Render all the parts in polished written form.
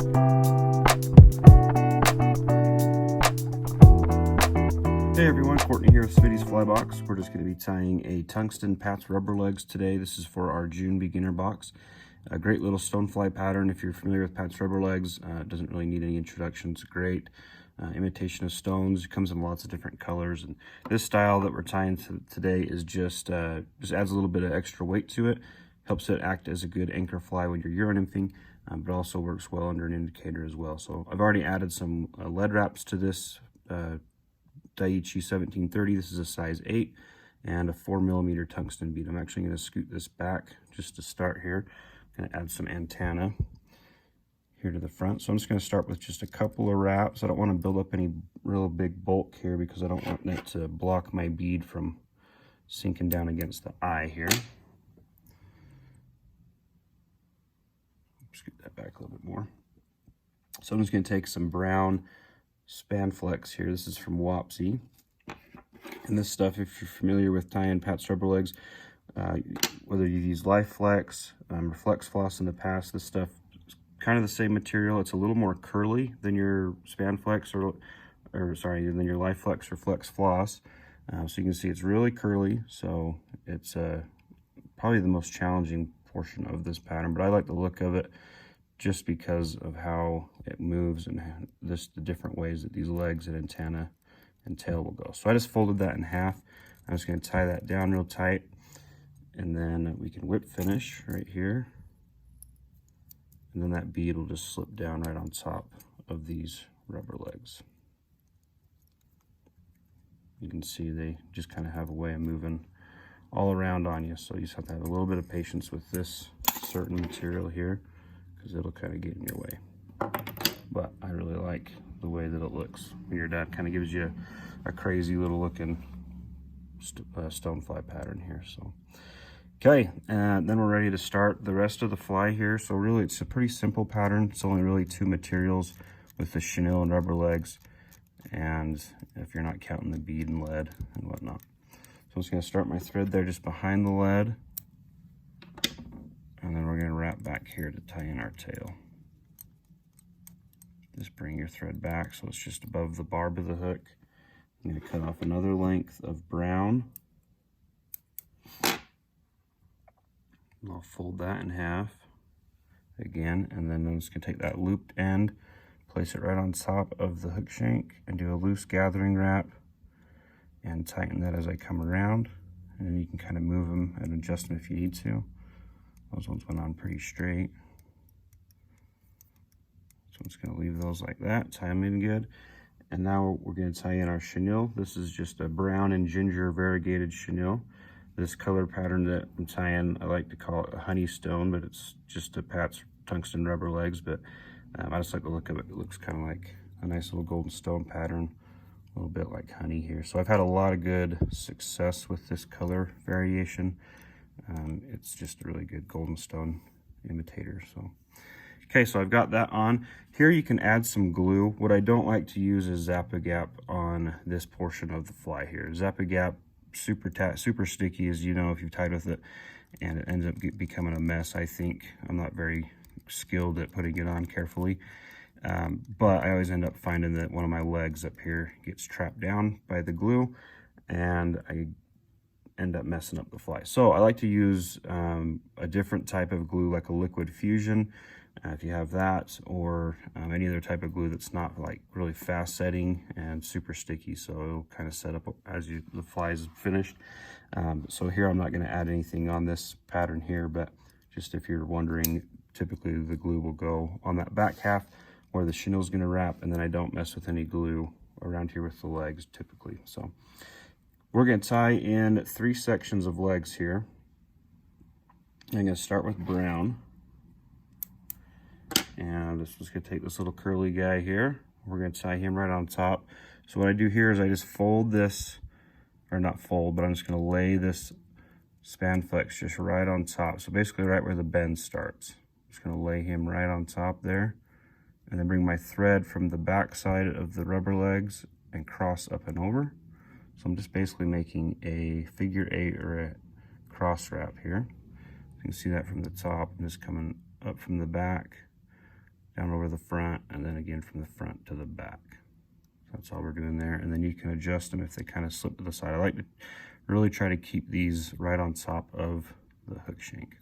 Hey everyone, Courtney here with Smitty's Fly Box. We're just going to be tying a tungsten Pat's Rubberlegs today. This is for our June beginner box. A great little stonefly pattern. If you're familiar with Pat's Rubberlegs, it doesn't really need any introduction. It's great. Imitation of stones. It comes in lots of different colors. And this style that we're tying today is just adds a little bit of extra weight to it. Helps it act as a good anchor fly when you're Euro nymphing, but also works well under an indicator as well. So I've already added some lead wraps to this Daiichi 1730. This is a size 8 and a 4mm tungsten bead. I'm actually going to scoot this back just to start here. I'm going to add some antenna here to the front. So I'm just going to start with just a couple of wraps. I don't want to build up any real big bulk here because I don't want that to block my bead from sinking down against the eye here. Scoot that back a little bit more. So I'm just going to take some brown Spanflex here. This is from Wapsi. And this stuff, if you're familiar with tying Pat's Rubberlegs, whether you use Life Flex or Flex Floss in the past, this stuff is kind of the same material. It's a little more curly than your Spanflex than your Life Flex or Flex Floss. So you can see it's really curly. So it's probably the most challenging portion of this pattern, but I like the look of it just because of how it moves and the different ways that these legs and antenna and tail will go. So I just folded that in half. I'm just going to tie that down real tight, and then we can whip finish right here, and then that bead will just slip down right on top of these rubber legs. You can see they just kind of have a way of moving all around on you, so you just have to have a little bit of patience with this certain material here because it'll kind of get in your way. But I really like the way that it looks. Your dad kind of gives you a crazy little looking stonefly pattern here. So okay, and then we're ready to start the rest of the fly here. So really it's a pretty simple pattern. It's only really 2 materials with the chenille and rubber legs, and if you're not counting the bead and lead and whatnot. So I'm just going to start my thread there just behind the lead, and then we're going to wrap back here to tie in our tail. Just bring your thread back so it's just above the barb of the hook. I'm going to cut off another length of brown. And I'll fold that in half again, and then I'm just going to take that looped end, place it right on top of the hook shank, and do a loose gathering wrap and tighten that as I come around. And then you can kind of move them and adjust them if you need to. Those ones went on pretty straight. So I'm just going to leave those like that, tie them in good. And now we're going to tie in our chenille. This is just a brown and ginger variegated chenille. This color pattern that I'm tying, I like to call it a honey stone, but it's just a Pat's tungsten Rubberlegs. But I just like the look of it. It looks kind of like a nice little golden stone pattern, a little bit like honey here. So I've had a lot of good success with this color variation. It's just a really good golden stone imitator. So okay, so I've got that on. Here you can add some glue. What I don't like to use is Zap-A-Gap on this portion of the fly here. Zap-A-Gap, super sticky, as you know, if you've tied with it, and it ends up becoming a mess, I think. I'm not very skilled at putting it on carefully, but I always end up finding that one of my legs up here gets trapped down by the glue, and I end up messing up the fly. So I like to use a different type of glue, like a liquid fusion, if you have that, or any other type of glue that's not like really fast setting and super sticky, so it'll kind of set up as the fly is finished. So here I'm not going to add anything on this pattern here, but just if you're wondering, typically the glue will go on that back half where the chenille is going to wrap, and then I don't mess with any glue around here with the legs typically. So we're going to tie in 3 sections of legs here. I'm going to start with brown. And this is going to take this little curly guy here. We're going to tie him right on top. So what I do here is I just fold this, or not fold, but I'm just going to lay this Spanflex just right on top. So basically right where the bend starts. I'm just going to lay him right on top there. And then bring my thread from the back side of the rubber legs and cross up and over. So I'm just basically making a figure 8 or a cross wrap here. You can see that from the top. I'm just coming up from the back, down over the front, and then again from the front to the back. So that's all we're doing there. And then you can adjust them if they kind of slip to the side. I like to really try to keep these right on top of the hook shank.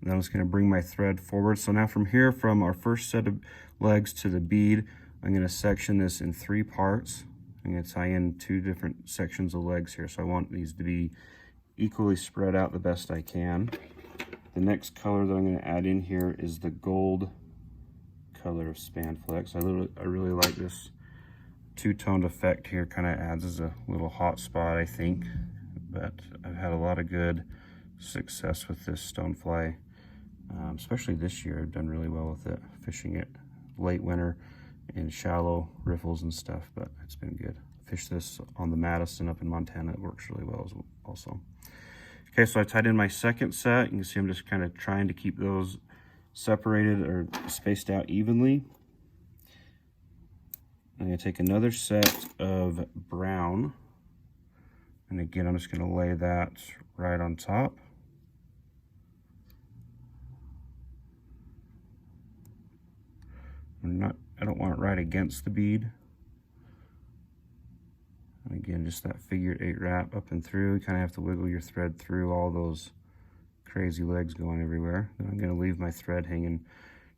And then I'm just going to bring my thread forward. So now from here, from our first set of legs to the bead, I'm going to section this in 3 parts. I'm going to tie in 2 different sections of legs here. So I want these to be equally spread out the best I can. The next color that I'm going to add in here is the gold color of Spanflex. I really like this 2-toned effect here. Kind of adds as a little hot spot, I think. But I've had a lot of good success with this stonefly, especially this year. I've done really well with it, fishing it late winter in shallow riffles and stuff, but it's been good. Fish this on the Madison up in Montana. It works really well also. Okay, so I tied in my second set. You can see I'm just kind of trying to keep those separated or spaced out evenly. I'm going to take another set of brown, and again I'm just going to lay that right on top. I don't want it right against the bead. And again, just that figure 8 wrap up and through. You kind of have to wiggle your thread through all those crazy legs going everywhere. Then I'm going to leave my thread hanging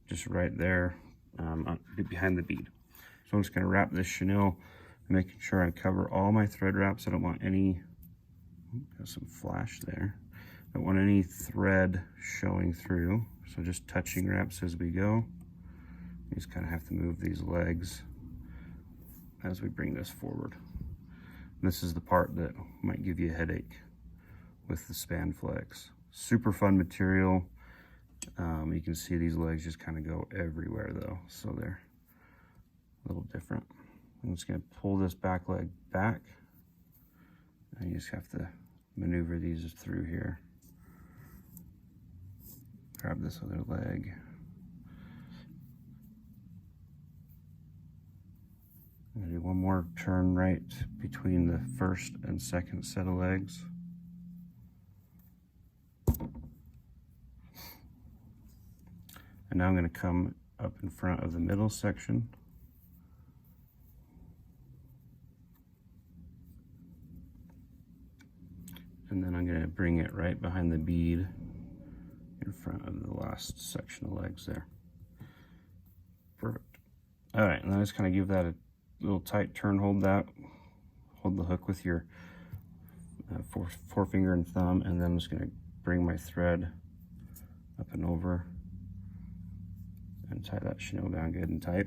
just right there behind the bead. So I'm just going to wrap this chenille, making sure I cover all my thread wraps. I don't want any, got some flash there. I don't want any thread showing through. So just touching wraps as we go. You just kind of have to move these legs as we bring this forward. This is the part that might give you a headache with the Spanflex. Super fun material. You can see these legs just kind of go everywhere though, so they're a little different. I'm just going to pull this back leg back, and you just have to maneuver these through here. Grab this other leg. I'm going to do one more turn right between the first and second set of legs. And now I'm going to come up in front of the middle section. And then I'm going to bring it right behind the bead in front of the last section of legs there. Perfect. All right, and then I just kind of give that a little tight turn. Hold the hook with your forefinger and thumb, and then I'm just going to bring my thread up and over and tie that chenille down good and tight.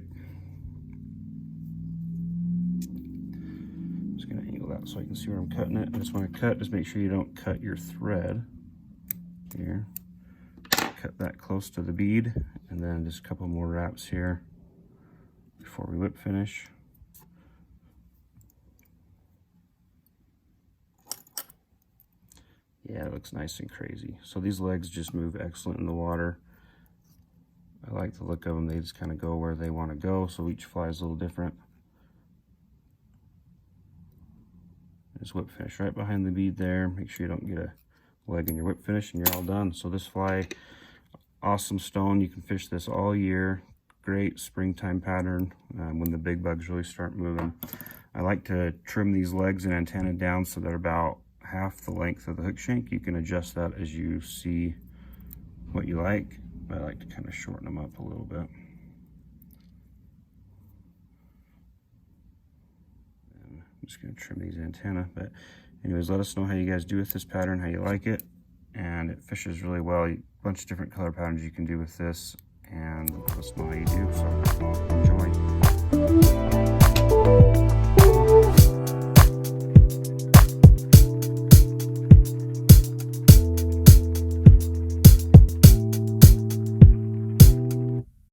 I'm just going to angle that so I can see where I'm cutting it. I just want to cut, just make sure you don't cut your thread here. Cut that close to the bead, and then just a couple more wraps here before we whip finish. Yeah, it looks nice and crazy. So these legs just move excellent in the water. I like the look of them. They just kind of go where they want to go, so each fly is a little different. Just whip finish right behind the bead there. Make sure you don't get a leg in your whip finish, and you're all done. So this fly, awesome stone. You can fish this all year. Great springtime pattern when the big bugs really start moving. I like to trim these legs and antenna down so they're about half the length of the hook shank. You can adjust that as you see what you like. I like to kind of shorten them up a little bit. And I'm just going to trim these antennae. But anyways, let us know how you guys do with this pattern, how you like it. And it fishes really well. A bunch of different color patterns you can do with this. And let us know how you do. So enjoy.